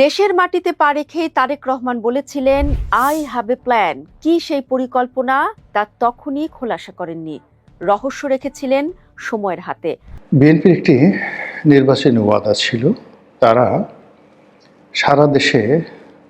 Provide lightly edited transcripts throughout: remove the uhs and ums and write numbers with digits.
দেশের মাটিতে পা রেখে তারেক রহমান বলেছিলেন, আই হ্যাভ এ প্ল্যান। কি সেই পরিকল্পনা তা তখনই খোলাসা করেননি, রহস্য রেখেছিলেন সময়ের হাতে। বিএনপির একটি নির্বাচনী ওয়াদা ছিল, তারা সারা দেশে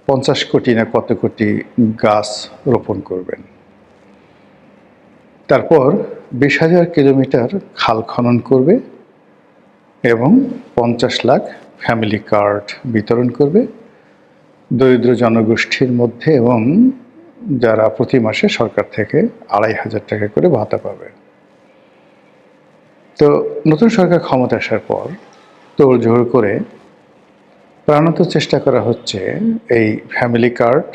50 কোটি না কত কোটি গাছ রোপণ করবেন। তারপর 20,000 কিলোমিটার খাল খনন করবে এবং 50 লাখ ফ্যামিলি কার্ড বিতরণ করবে দরিদ্র জনগোষ্ঠীর মধ্যে, এবং যারা প্রতি মাসে সরকার থেকে 2,500 টাকা করে ভাতা পাবে। তো নতুন সরকার ক্ষমতা আসার পর তোড়জোড় করে প্রাণত চেষ্টা করা হচ্ছে এই ফ্যামিলি কার্ড,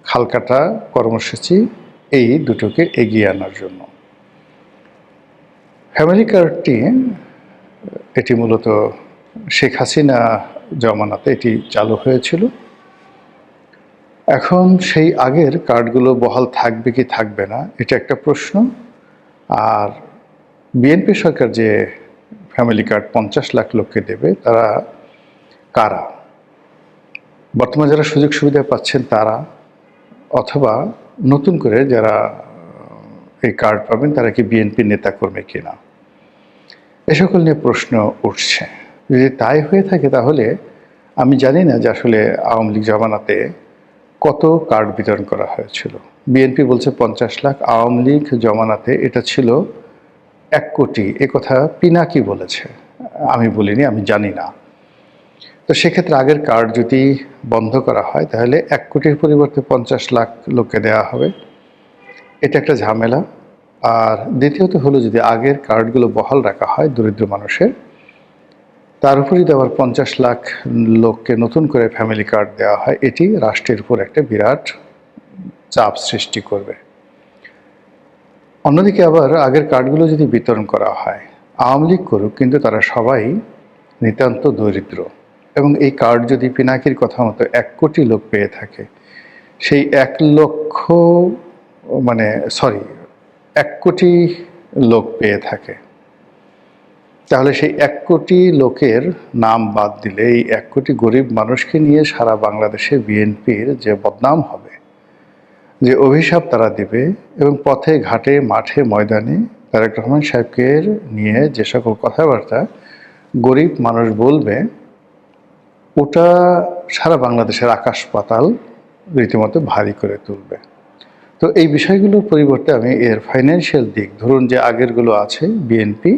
খাল কাটা কর্মসূচি এই দুটোকে এগিয়ে আনার জন্য। ফ্যামিলি কার্ডটি এটি মূলত শেখ হাসিনা জমানাতে এটি চালু হয়েছিল। এখন সেই আগের কার্ডগুলো বহাল থাকবে কি থাকবে না, এটা একটা প্রশ্ন। আর বিএনপি সরকার যে ফ্যামিলি কার্ড 50 লাখ লোককে দেবে, তারা কারা? বর্তমানে যারা সুযোগ সুবিধা পাচ্ছেন তারা, অথবা নতুন করে যারা এই কার্ড পাবেন তারা কি বিএনপি নেতাকর্মী কিনা, এ সকল নিয়ে প্রশ্ন উঠছে। যদি তাই হয়ে থাকে তাহলে আমি জানি না যে আসলে আওয়ামী লীগ জমানাতে কত কার্ড বিতরণ করা হয়েছিল। বিএনপি বলছে 50 লাখ, আওয়ামী লীগ জমানাতে এটা ছিল 1 কোটি। এ কথা পিনাকি বলেছে, আমি বলিনি, আমি জানি না। তো সেক্ষেত্রে আগের কার্ড যদি বন্ধ করা হয় তাহলে 1 কোটির পরিবর্তে 50 লাখ লোককে দেওয়া হবে, এটা একটা ঝামেলা। আর দ্বিতীয়ত হলো, যদি আগের কার্ডগুলো বহাল রাখা হয় দরিদ্র মানুষের, তার উপর যদি আবার 50 লাখ লোককে নতুন করে ফ্যামিলি কার্ড দেওয়া হয়, এটি রাষ্ট্রের উপর একটা বিরাট চাপ সৃষ্টি করবে। অন্যদিকে আবার আগের কার্ডগুলো যদি বিতরণ করা হয়, আওয়ামী লীগ করুক, কিন্তু তারা সবাই নিতান্ত দরিদ্র, এবং এই কার্ড যদি পিনাকির কথা মতো 1 কোটি লোক পেয়ে থাকে, সেই 1 কোটি লোক পেয়ে থাকে, তাহলে সেই 1 কোটি লোকের নাম বাদ দিলে এই 1 কোটি গরিব মানুষকে নিয়ে সারা বাংলাদেশে বিএনপির যে বদনাম হবে, যে অভিশাপ তারা দিবে, এবং পথে ঘাটে মাঠে ময়দানে তারেক রহমান সাহেবকে নিয়ে যে সকল কথাবার্তা গরিব মানুষ বলবে, ওটা সারা বাংলাদেশের আকাশ পাতাল রীতিমতো ভারী করে তুলবে। তো এই বিষয়গুলোর পরিবর্তে আমি এর ফাইন্যান্সিয়াল দিক, ধরুন যে আগেরগুলো আছে, বিএনপি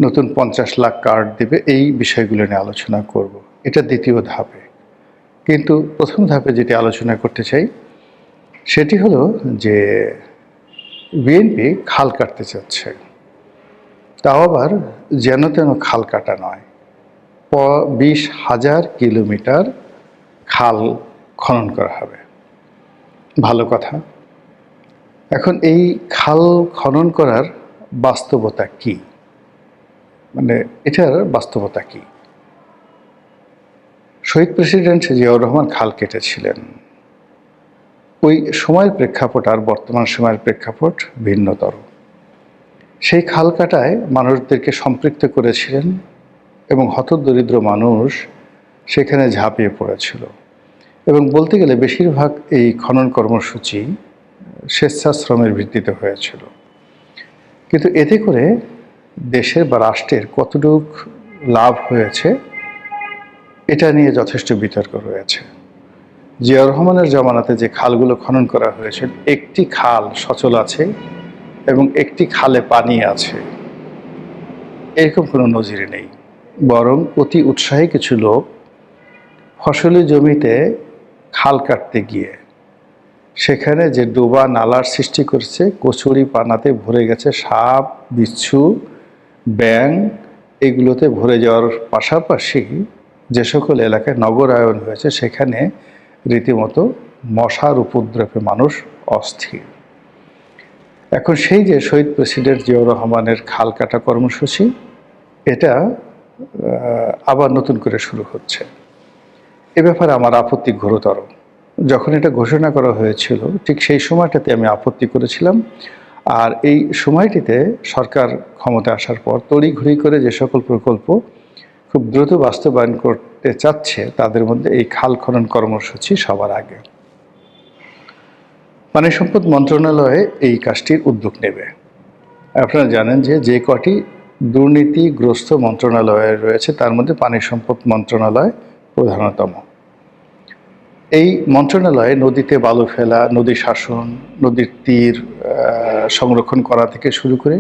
নতুন 50 লাখ কার্ড দেবে, এই বিষয়গুলো নিয়ে আলোচনা করব। এটা দ্বিতীয় ধাপে। কিন্তু প্রথম ধাপে যেটি আলোচনা করতে চাই সেটি হলো যে বিএনপি খাল কাটতে চাচ্ছে, তাও আবার যেন তেন খাল কাটা নয়। 20,000 কিলোমিটার খাল খনন করা হবে, ভালো কথা। এখন এই খাল খনন করার বাস্তবতা কি, মানে এটার বাস্তবতা কি? শহীদ প্রেসিডেন্ট জিয়াউর রহমান খাল কেটেছিলেন, ওই সময়ের প্রেক্ষাপট আর বর্তমান সময়ের প্রেক্ষাপট ভিন্নতর। সেই খাল কাটায় মানুষদেরকে সম্পৃক্ত করেছিলেন, এবং হতদরিদ্র মানুষ সেখানে ঝাঁপিয়ে পড়েছিল। এবং বলতে গেলে বেশিরভাগ এই খনন কর্মসূচি স্বেচ্ছাশ্রমের ভিত্তিতে হয়েছিল। কিন্তু এতে করে দেশের বা রাষ্ট্রের কতটুক লাভ হয়েছে, এটা নিয়ে যথেষ্ট বিতর্ক রয়েছে। জিয়াউর রহমানের জমানাতে যে খালগুলো খনন করা হয়েছে, একটি খাল সচল আছে এবং একটি খালে পানি আছে, এরকম কোনো নজির নেই। বরং অতি উৎসাহী কিছু লোক ফসলি জমিতে খাল কাটতে গিয়ে সেখানে যে ডোবা নালার সৃষ্টি করেছে, কচুরি পানাতে ভরে গেছে, সাপ বিচ্ছু ব্যাঙ এগুলোতে ভরে যাওয়ার পাশাপাশি যে সকল এলাকায় নগরায়ন হয়েছে সেখানে রীতিমতো মশার উপদ্রবে মানুষ অস্থির। এখন সেই যে শহীদ প্রেসিডেন্ট জিয়াউর রহমানের খাল কাটা কর্মসূচি, এটা আবার নতুন করে শুরু হচ্ছে। এ ব্যাপারে আমার আপত্তি ঘোরতর। যখন এটা ঘোষণা করা হয়েছিল ঠিক সেই সময়টাতে আমি আপত্তি করেছিলাম, আর এই সময়টিতে সরকার ক্ষমতা আসার পর তড়িঘড়ি করে যে সকল প্রকল্প খুব দ্রুত বাস্তবায়ন করতে চাচ্ছে, তাদের মধ্যে এই খাল খনন কর্মসূচি সবার আগে। পানি সম্পদ মন্ত্রণালয়ে এই কাজটির উদ্যোগ নেবে। আপনারা জানেন যে যে কটি দুর্নীতিগ্রস্ত মন্ত্রণালয় রয়েছে তার মধ্যে পানি সম্পদ মন্ত্রণালয় প্রধানতম। এই মন্ত্রণালয়ে নদীতে বালু ফেলা, নদী শাসন, নদীর তীর সংরক্ষণ করা থেকে শুরু করে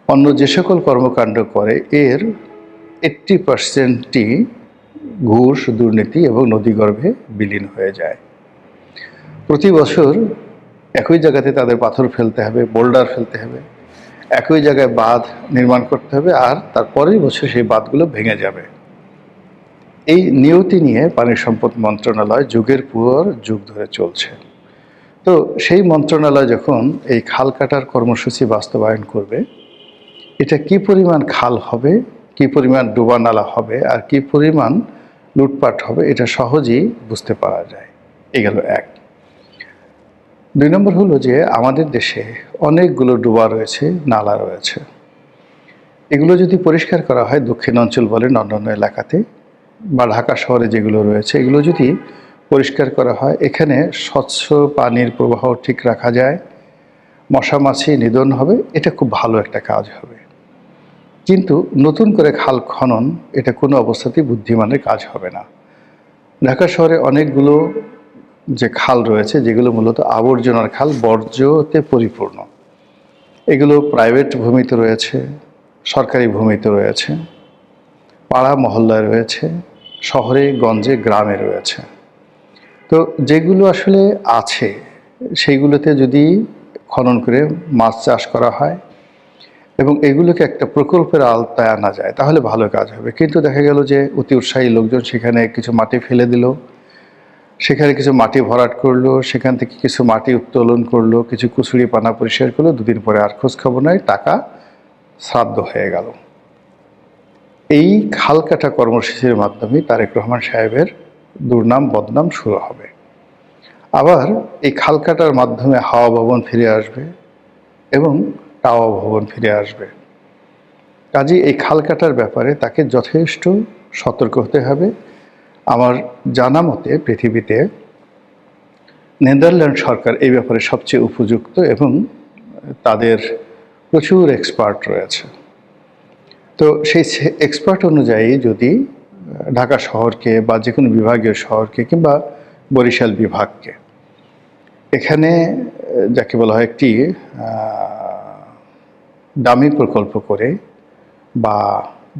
অন্য যে সকল কর্মকাণ্ড করে এর 80%ই ঘুষ, দুর্নীতি এবং নদীগর্ভে বিলীন হয়ে যায়। প্রতি বছর একই জায়গাতে তাদের পাথর ফেলতে হবে, বোল্ডার ফেলতে হবে, একই জায়গায় বাঁধ নির্মাণ করতে হবে, আর তার পরের বছর সেই বাঁধগুলো ভেঙে যাবে। এই নিয়তি নিয়ে পানি সম্পদ মন্ত্রণালয় যুগের পর যুগ ধরে চলছে। তো সেই মন্ত্রণালয় যখন এই খাল কাটার কর্মসূচি বাস্তবায়ন করবে, এটা কি পরিমাণ খাল হবে, কি পরিমাণ ডোবা নালা হবে, আর কি পরিমাণ লুটপাট হবে, এটা সহজেই বুঝতে পারা যায়। এই গেল এক। 2 নম্বর হলো যে আমাদের দেশে অনেকগুলো ডোবা রয়েছে, নালা রয়েছে। এগুলো যদি পরিষ্কার করা হয়, দক্ষিণ অঞ্চল বলেন অন্যান্য এলাকাতে বা ঢাকা শহরে যেগুলো রয়েছে, এগুলো যদি পরিষ্কার করা হয়, এখানে স্বচ্ছ পানির প্রবাহ ঠিক রাখা যায়, মশা মাছি নিধন হবে, এটা খুব ভালো একটা কাজ হবে। কিন্তু নতুন করে খাল খনন এটা কোনো অবস্থাতেই বুদ্ধিমানের কাজ হবে না। ঢাকা শহরে অনেকগুলো যে খাল রয়েছে যেগুলো মূলত আবর্জনার খাল, বর্জ্যতে পরিপূর্ণ। এগুলো প্রাইভেট ভূমিতে রয়েছে, সরকারি ভূমিতে রয়েছে, পাড়া মহল্লায় রয়েছে, শহরে গঞ্জে গ্রামে রয়েছে। তো যেগুলো আসলে আছে সেইগুলোতে যদি খনন করে মাছ চাষ করা হয় এবং এগুলোকে একটা প্রকল্পের আওতায় আনা যায় তাহলে ভালো কাজ হবে। কিন্তু দেখা গেল যে অতি উৎসাহী লোকজন সেখানে কিছু মাটি ফেলে দিল, সেখানে কিছু মাটি ভরাট করলো, সেখান থেকে কিছু মাটি উত্তোলন করলো, কিছু কুচুরি পানা পরিষ্কার করলো, 2 দিন পরে আর খোঁজ খবর নাই, টাকা শ্রাদ্ধ হয়ে গেল। এই খাল কাটা কর্মসূচির মাধ্যমে তারেক রহমান সাহেবের দুর্নাম বদনাম শুরু হবে। আবার এই খাল কাটার মাধ্যমে হাওয়া ভবন ফিরে আসবে এবং টাওয়া ভবন ফিরে আসবে। কাজেই এই খাল কাটার ব্যাপারে তাকে যথেষ্ট সতর্ক হতে হবে। আমার জানা মতে পৃথিবীতে নেদারল্যান্ড সরকার এই ব্যাপারে সবচেয়ে উপযুক্ত এবং তাদের প্রচুর এক্সপার্ট রয়েছে। তো সেই এক্সপার্ট অনুযায়ী যদি ঢাকা শহরকে বা যে কোনো বিভাগীয় শহরকে কিংবা বরিশাল বিভাগকে এখানে যাকে বলা হয় একটি দামি প্রকল্প করে বা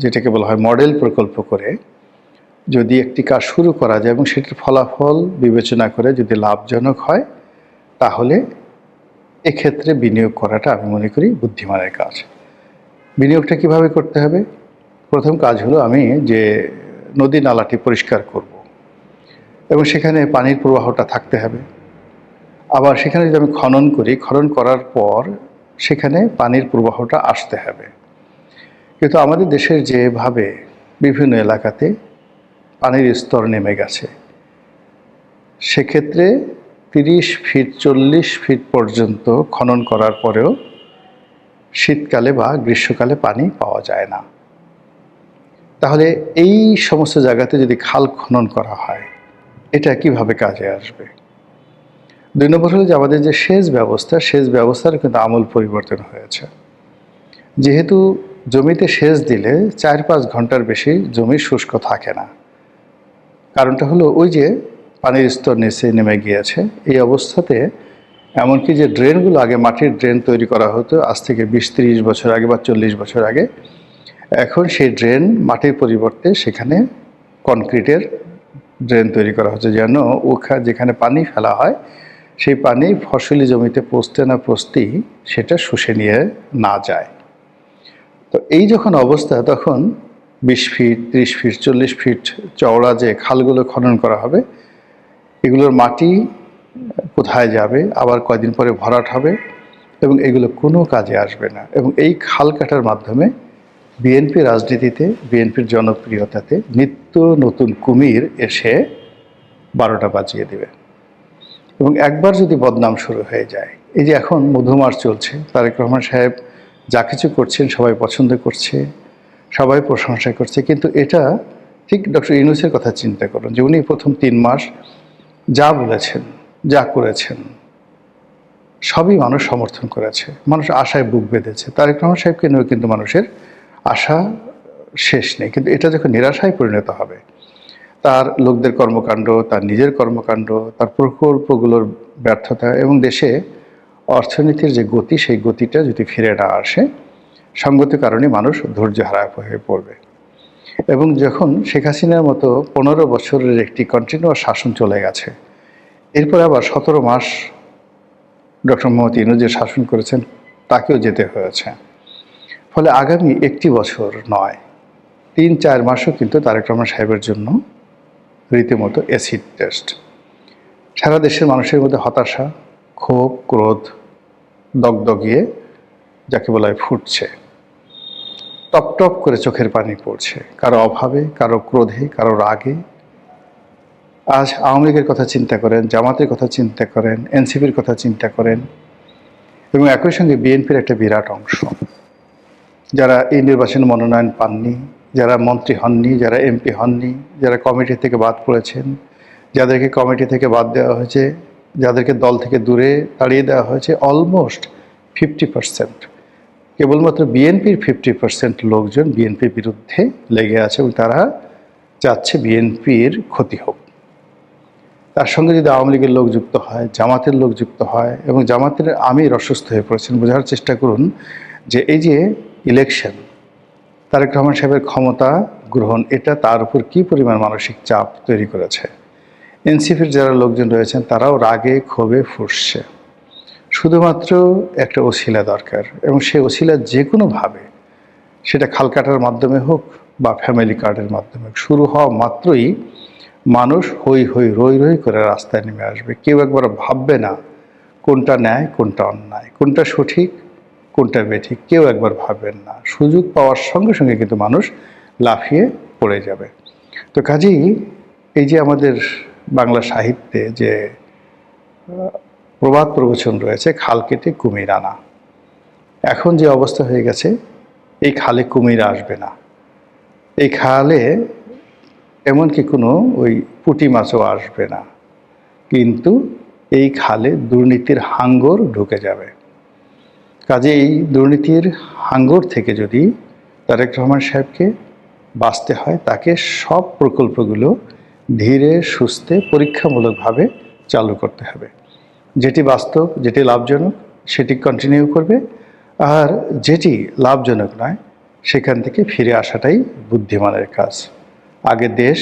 যেটাকে বলা হয় মডেল প্রকল্প করে যদি একটি কাজ শুরু করা যায় এবং সেটির ফলাফল বিবেচনা করে যদি লাভজনক হয়, তাহলে এক্ষেত্রে বিনিয়োগ করাটা আমি মনে করি বুদ্ধিমানের কাজ। বিনিয়োগটা কিভাবে করতে হবে? প্রথম কাজ হলো আমি যে নদী নালাটি পরিষ্কার করব এবং সেখানে পানির প্রবাহটা থাকতে হবে। আবার সেখানে যদি আমি খনন করি, খনন করার পর সেখানে পানির প্রবাহটা আসতে হবে। কিন্তু আমাদের দেশের যেভাবে বিভিন্ন এলাকাতে পানির স্তর নেমে গেছে, সেক্ষেত্রে 30 ফিট 40 ফিট পর্যন্ত খনন করার পরেও শীতকালে বা গ্রীষ্মকালে পানি পাওয়া যায় না। তাহলে এই সমস্ত জায়গাতে যদি খাল খনন করা হয়, এটা কিভাবে কাজে আসবে? 2 নম্বর হলো যে আমাদের যে সেচ ব্যবস্থার কিন্তু আমূল পরিবর্তন হয়েছে। যেহেতু জমিতে সেচ দিলে 4-5 ঘন্টার বেশি জমি শুষ্ক থাকে না। কারণটা হলো ওই যে পানির স্তর নিচে নেমে গিয়েছে। এই অবস্থাতে এমনকি যে ড্রেনগুলো আগে মাটির ড্রেন তৈরি করা হতো আজ থেকে 20-30 বছর আগে বা 40 বছর আগে, এখন সেই ড্রেন মাটির পরিবর্তে সেখানে কনক্রিটের ড্রেন তৈরি করা হচ্ছে, যেন যেখানে পানি ফেলা হয় সেই পানি ফসলি জমিতে পৌঁছতে না পৌঁছতেই সেটা শুষে নিয়ে না যায়। তো এই যখন অবস্থা, তখন 20 ফিট 30 ফিট 40 ফিট চওড়া যে খালগুলো খনন করা হবে, এগুলোর মাটি কোথায় যাবে, আবার কয়দিন পরে ভরাট হবে এবং এগুলো কোনো কাজে আসবে না। এবং এই খাল কাটার মাধ্যমে বিএনপি রাজনীতিতে, বিএনপির জনপ্রিয়তাতে নিত্য নতুন কুমির এসে 12টা বাজিয়ে দেবে। এবং একবার যদি বদনাম শুরু হয়ে যায়, এই যে এখন মধুমাস চলছে, তারেক রহমান সাহেব যা কিছু করছেন সবাই পছন্দ করছে, সবাই প্রশংসা করছে, কিন্তু এটা ঠিক ডক্টর ইউনূসের কথা চিন্তা করুন যে উনি প্রথম 3 মাস যা বলেছেন, যা করেছেন সবই মানুষ সমর্থন করেছে, মানুষ আশায় বুক বেঁধেছে। তারেক রহমান সাহেবকে নিয়েও কিন্তু মানুষের আশা শেষ নেই, কিন্তু এটা যখন নিরাশায় পরিণত হবে, তার লোকদের কর্মকাণ্ড, তার নিজের কর্মকাণ্ড, তার প্রকল্পগুলোর ব্যর্থতা এবং দেশে অর্থনীতির যে গতি, সেই গতিটা যদি ফিরে না আসে, সঙ্গত কারণে মানুষ ধৈর্য হারায় হয়ে পড়বে। এবং যখন শেখ হাসিনার মতো 15 বছরের একটি কন্টিনিউয়াস শাসন চলে গেছে, এরপর আবার 17 মাস ডক্টর মোহাম্মদ ইউনূস যে শাসন করেছেন তাকেও যেতে হয়েছে। ফলে আগামী একটি বছর নয়, 3-4 মাসও কিন্তু তারেক রহমান সাহেবের জন্য রীতিমতো অ্যাসিড টেস্ট। সারা দেশের মানুষের মধ্যে হতাশা, ক্ষোভ, ক্রোধ দগদগিয়ে যাকে বলা হয় ফুটছে, টপ টপ করে চোখের পানি পড়ছে, কারো অভাবে, কারো ক্রোধে, কারো রাগে। আজ আওয়ামী লীগের কথা চিন্তা করেন, জামাতের কথা চিন্তা করেন, এনসিপির কথা চিন্তা করেন, এবং একই সঙ্গে বিএনপির একটা বিরাট অংশ যারা এই নির্বাচনে মনোনয়ন পাননি, যারা মন্ত্রী হননি, যারা এমপি হননি, যারা কমিটি থেকে বাদ পড়েছেন, যাদেরকে কমিটি থেকে বাদ দেওয়া হয়েছে, যাদেরকে দল থেকে দূরে তাড়িয়ে দেওয়া হয়েছে, অলমোস্ট 50%। কেবলমাত্র বিএনপির 50% লোকজন বিএনপির বিরুদ্ধে লেগে আছে এবং তারা চাচ্ছে বিএনপির ক্ষতি হোক। তার সঙ্গে যদি আওয়ামী লীগের লোক যুক্ত হয়, জামাতের লোক যুক্ত হয়, এবং জামাতের আমির অসুস্থ হয়ে পড়েছেন। বোঝার চেষ্টা করুন যে এই যে ইলেকশন, তারেক রহমান সাহেবের ক্ষমতা গ্রহণ, এটা তার উপর কী পরিমাণ মানসিক চাপ তৈরি করেছে। এনসিপির যারা লোকজন রয়েছেন তারাও রাগে ক্ষোভে ফুঁসছে। শুধুমাত্র একটা ওসিলা দরকার, এবং সেই ওসিলা যে কোনোভাবে, সেটা খাল কাটার মাধ্যমে হোক বা ফ্যামিলি কার্ডের মাধ্যমে হোক, শুরু হওয়া মাত্রই মানুষ হই হই রই রই করে রাস্তায় নেমে আসবে। কেউ একবার ভাববে না কোনটা ন্যায়, কোনটা অন্যায়, কোনটা সঠিক, কোনটা বেঠিক, কেউ একবার ভাববেন না। সুযোগ পাওয়ার সঙ্গে সঙ্গে কিন্তু মানুষ লাফিয়ে পড়ে যাবে। তো কাজেই এই যে আমাদের বাংলা সাহিত্যে যে প্রবাদ প্রবচন রয়েছে, খাল কেটে কুমির আনা, এখন যে অবস্থা হয়ে গেছে, এই খালে কুমির আসবে না। এই খালে এমনকি কোনো ওই পুঁটি মাছও আসবে না, কিন্তু এই খালে দুর্নীতির হাঙ্গর ঢুকে যাবে। কাজে এই দুর্নীতির হাঙ্গর থেকে যদি তারেক রহমান সাহেবকে বাঁচতে হয়, তাকে সব প্রকল্পগুলো ধীরে সুস্থে পরীক্ষামূলকভাবে চালু করতে হবে। যেটি বাস্তব, যেটি লাভজনক, সেটি কন্টিনিউ করবে, আর যেটি লাভজনক নয় সেখান থেকে ফিরে আসাটাই বুদ্ধিমানের কাজ। আগে দেশ,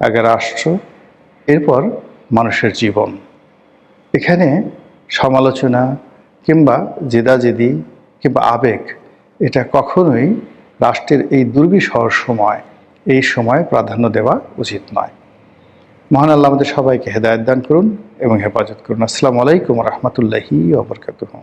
আগে রাষ্ট্র, এরপর মানুষের জীবন। এখানে সমালোচনা কিংবা জেদাজেদি কিংবা আবেগ, এটা কখনোই রাষ্ট্রের এই দুর্বিষহ সময়, এই সময় প্রাধান্য দেওয়া উচিত নয়। মহান আল্লাহ আমাদের সবাইকে হেদায়েত দান করুন এবং হেফাজত করুন। আসসালামু আলাইকুম ওয়া রাহমাতুল্লাহি ওয়া বারাকাতুহু।